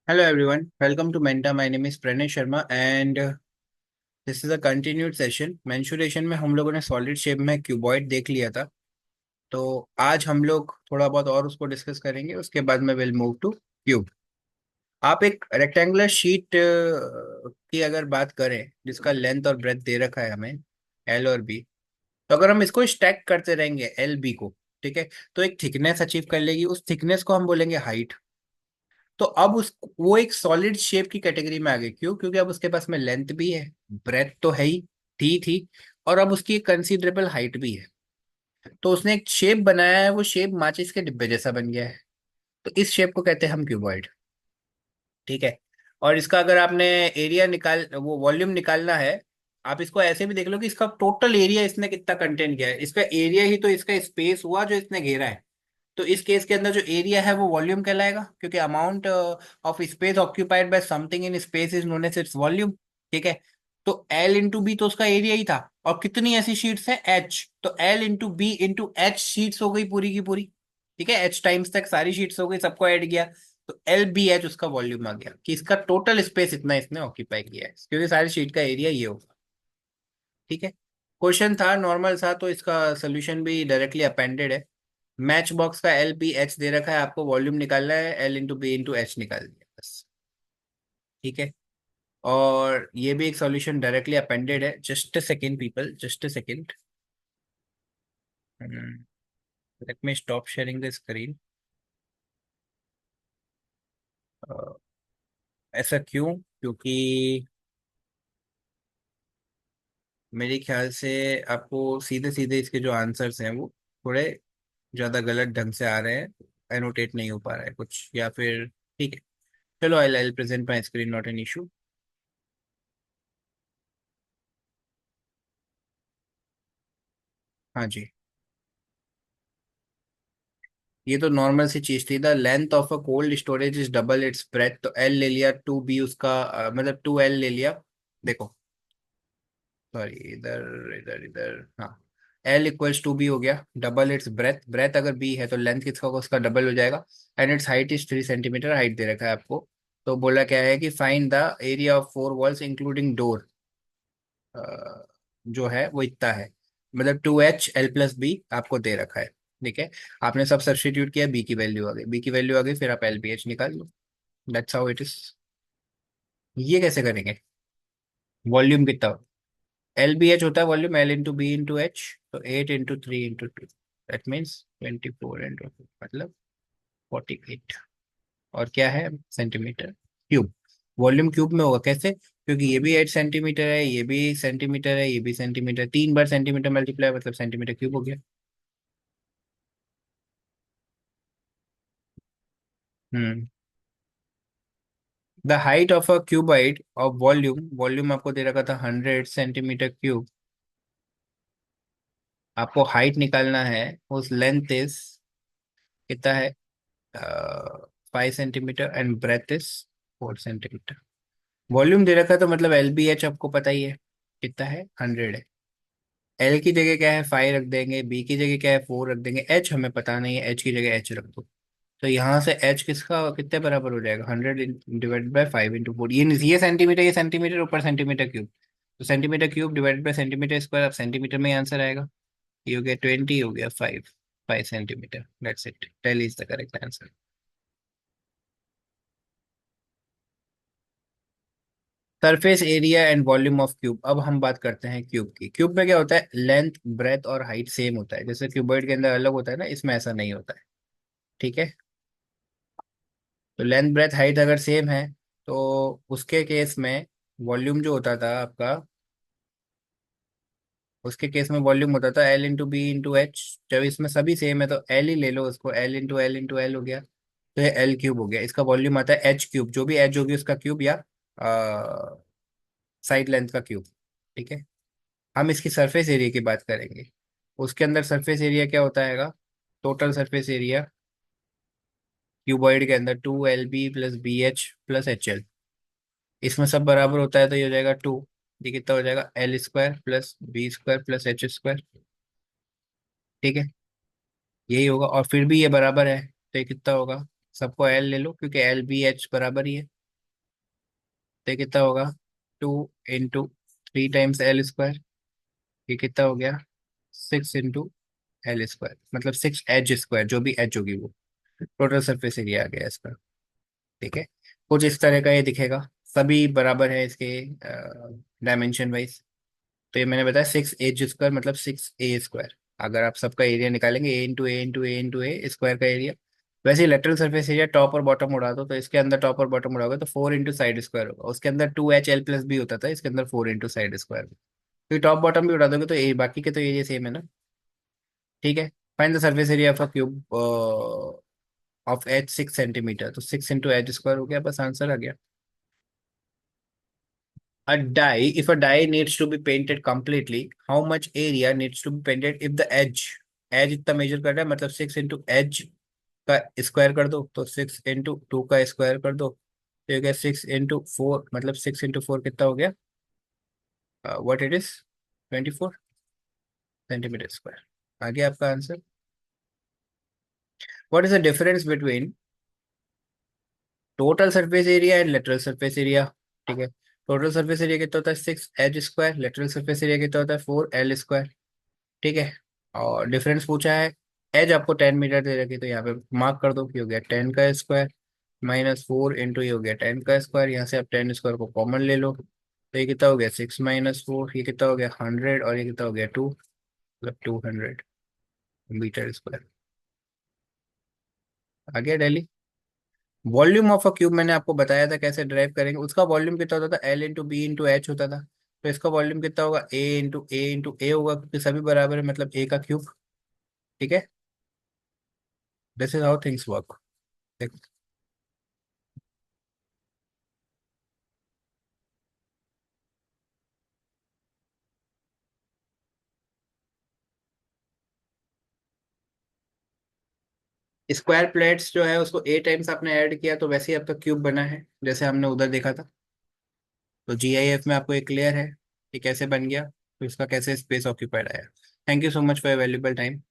Hello everyone, welcome to Menta. My name is Pranay Sharma and this is a continued session. Mensuration में हम लोगों ने solid shape में cuboid देख लिया था। तो आज हम लोग थोड़ा बहुत और उसको डिस्कस करेंगे, उसके बाद में विल मूव टू क्यूब। आप एक रेक्टेंगुलर शीट की अगर बात करें जिसका लेंथ और ब्रेथ दे रखा है हमें एल और बी, तो अगर हम इसको स्टैक करते रहेंगे एल बी को, ठीक है, तो एक थिकनेस अचीव कर लेगी। उस थिकनेस को हम बोलेंगे हाइट। तो अब उस वो एक सॉलिड शेप की कैटेगरी में आ गई। क्यों? क्योंकि अब उसके पास में लेंथ भी है, ब्रेथ तो है ही, थी और अब उसकी एक कंसीडरेबल हाइट भी है। तो उसने एक शेप बनाया है, वो शेप माचिस के डिब्बे जैसा बन गया है। तो इस शेप को कहते हैं हम क्यूबॉइड। ठीक है। और इसका अगर आपने एरिया निकाल वो वॉल्यूम निकालना है, आप इसको ऐसे भी देख लो कि इसका टोटल एरिया इसने कितना कंटेन किया है। इसका एरिया ही तो इसका स्पेस हुआ जो इसने घेरा है। तो इस केस के अंदर जो एरिया है वो वॉल्यूम कहलाएगा, क्योंकि amount of space occupied by something in space is known as its volume. ठीक है। तो एल इंटू बी तो उसका एरिया ही था। और कितनी ऐसी शीट्स है? एच। तो L into B into H sheets हो गई पूरी की पूरी। ठीक है, एच टाइम्स तक सारी शीट्स हो गई, सबको ऐड किया। तो एल बी एच उसका वॉल्यूम आ गया कि इसका टोटल स्पेस इतना इसने ऑक्यूपाई किया है, क्योंकि सारी शीट का एरिया ये होगा। ठीक है। क्वेश्चन था, नॉर्मल था, तो इसका सोल्यूशन भी डायरेक्टली अपेंडेड है। मैच बॉक्स का एल बी एच दे रखा है, आपको वॉल्यूम निकालना है, L into B into H निकाल दिया बस। ठीक है। और ये भी एक सॉल्यूशन डायरेक्टली अपेंडेड है। Just a second people, just a second. Let me stop sharing the screen. ऐसा क्यों? क्योंकि मेरे ख्याल से आपको सीधे सीधे इसके जो आंसर्स हैं वो थोड़े ज़्यादा गलत ढंग से आ रहे हैं। एनोटेट नहीं हो पा रहा है कुछ, या फिर ठीक है, चलो I I present my screen, not an issue. हाँ जी। ये तो नॉर्मल सी चीज थी। The length of a cold storage is double its breadth. तो एल ले लिया, टू बी उसका मतलब टू एल ले लिया। देखो, सॉरी, इधर इधर इधर, हाँ। एल इक्वल्स टू बी हो गया, डबल इट्स ब्रेथ। ब्रेथ अगर बी है तो लेंथ किसका होगा? उसका डबल हो जाएगा। And its height is 3 centimetre, height दे रखा है आपको। तो बोला क्या है कि find the area of four walls including door. जो है वो इतना है, मतलब 2h l+b आपको दे रखा है। ठीक है। आपने सब सब्स्टिट्यूट किया, बी की वैल्यू आ गई, बी की वैल्यू आ गई, फिर आप एल बी एच निकाल लो। That's how it is. ये कैसे करेंगे? वॉल्यूम कितना? एल बी एच होता है volume, L into B into H. तो 8 into 3 into 2, that means 24 into 2, मतलब 48। और क्या है? Centimetre cube. वॉल्यूम क्यूब में होगा कैसे? क्योंकि ये भी 8 सेंटीमीटर है, ये भी सेंटीमीटर है, ये भी सेंटीमीटर, 3 बार सेंटीमीटर मल्टीप्लाई मतलब सेंटीमीटर क्यूब हो गया। हम्म। The height of a cuboid of volume, volume आपको दे रखा था 100 सेंटीमीटर क्यूब। आपको हाइट निकालना है, उस लेंथ इज कितना है? 5 centimetre and breadth is 4 centimetre. Volume दे रखा है तो मतलब एल बी एच आपको पता ही है कितना है, 100 है। एल की जगह क्या है? 5 रख देंगे, बी की जगह क्या है? 4 रख देंगे, एच हमें पता नहीं है, एच की जगह एच रख दो। तो यहाँ से एच किसका कितने बराबर हो जाएगा? 100 डिवाइडेड बाई 5 इंटू 4। ये सेंटीमीटर, ये सेंटीमीटर, ऊपर सेंटीमीटर क्यूब। तो centimetre cube divided by centimetre square, अब सेंटीमीटर में ही आंसर आएगा। ये हो गया 20, हो गया 5 centimetre. That's it, tell is the correct answer. Surface area and volume of cube. अब हम बात करते हैं क्यूब की। क्यूब में क्या होता है? लेंथ, ब्रेथ और हाइट सेम होता है। जैसे क्यूबॉइड के अंदर अलग होता है ना, इसमें ऐसा नहीं होता है। ठीक है। तो लेंथ, ब्रेथ, हाइट अगर सेम है तो उसके केस में वॉल्यूम जो होता था आपका, उसके केस में वॉल्यूम होता था L into B into H. जब इसमें सभी सेम है तो एल ही ले लो उसको, एल इंटू एल हो गया। तो ये एल क्यूब हो गया। इसका वॉल्यूम आता है एच क्यूब, जो भी एच होगी उसका क्यूब, या साइड लेंथ का क्यूब। ठीक है। हम इसकी सरफेस एरिया की बात करेंगे। उसके अंदर सरफेस एरिया क्या होता है? टोटल सरफेस एरिया क्यूबॉइड के अंदर 2lb+bh+hl। इसमें सब बराबर होता है तो ये हो जाएगा 2। ये कितना हो जाएगा? L² + B² + H²। ठीक है। यही होगा, और फिर भी ये बराबर है तो ये कितना होगा? सबको एल ले लो, क्योंकि एल बी एच बराबर ही है। तो ये कितना होगा, 2 × 3 टाइम्स L स्क्वायर। ये कितना हो गया, 6 × L स्क्वायर, मतलब 6 एच स्क्वायर, जो भी एच होगी वो टोटल सरफेस एरिया आ गया इसका। ठीक है, कुछ इस तरह का ये दिखेगा। सभी बराबर है इसके डायमेंशन वाइज। तो ये मैंने बताया 6 एच स्क्वायर मतलब 6 ए स्क्वायर। अगर आप सबका एरिया निकालेंगे, ए इंटू ए स्क्वायर का एरिया। वैसे ही लेटरल सरफेस एरिया टॉप और बॉटम उड़ा दो, तो इसके अंदर टॉप और बॉटम उड़ाओगे तो 4 × साइड स्क्वायर होगा। उसके अंदर 2 H L+ भी होता था, इसके अंदर 4 × साइड स्क्वायर। क्योंकि टॉप बॉटम भी उड़ा दोगे तो ये बाकी के तो एरिया सेम है ना। ठीक है, find the surface area of a cube of H 6 centimetre. तो 6 × H स्क्वायर हो गया, बस आंसर आ गया। A die, if a die needs to be painted completely, how much area needs to be painted if the edge इतना major कर रहा है, मतलब 6 × H का स्क्वायर कर दो, तो 6 × 2 का स्क्वायर कर दो, तो ये गया 6 × 4, मतलब 6 × 4 कितना हो गया, what it is, 24 centimetre square. आ गया आपका answer. What is the difference between total surface area and lateral surface area? ठीक है, टोटल सरफेस एरिया कितना होता है 6 H square, lateral surface area कितना होता है 4 L स्क्वायर। ठीक है, और डिफरेंस पूछा है। एज आपको 10 मीटर दे रखी, तो यहाँ पे मार्क कर दो कि हो गया 10 का स्क्वायर, -4 इंटू ये हो गया 10 का स्क्वायर। यहाँ से आप 10 स्क्वायर को कॉमन ले लो, तो ये कितना हो गया 6 - 4, ये कितना हो गया 100, और ये कितना हो गया 2, मतलब 200 मीटर स्क्वायर। आ गया डेली। वॉल्यूम ऑफ अ क्यूब मैंने आपको बताया था कैसे ड्राइव करेंगे। उसका वॉल्यूम कितना होता था, L × B × H होता था। तो इसका वॉल्यूम कितना होगा, A × A × A होगा, क्योंकि सभी बराबर है, मतलब A का क्यूब। ठीक है, this is how things work. Square plates जो है उसको A टाइम्स आपने ऐड किया, तो वैसे ही आपका क्यूब बना है, जैसे हमने उधर देखा था। तो GIF में आपको एक क्लियर है कि कैसे बन गया, तो इसका कैसे स्पेस ऑक्यूपाइड आया। Thank you so much for valuable time.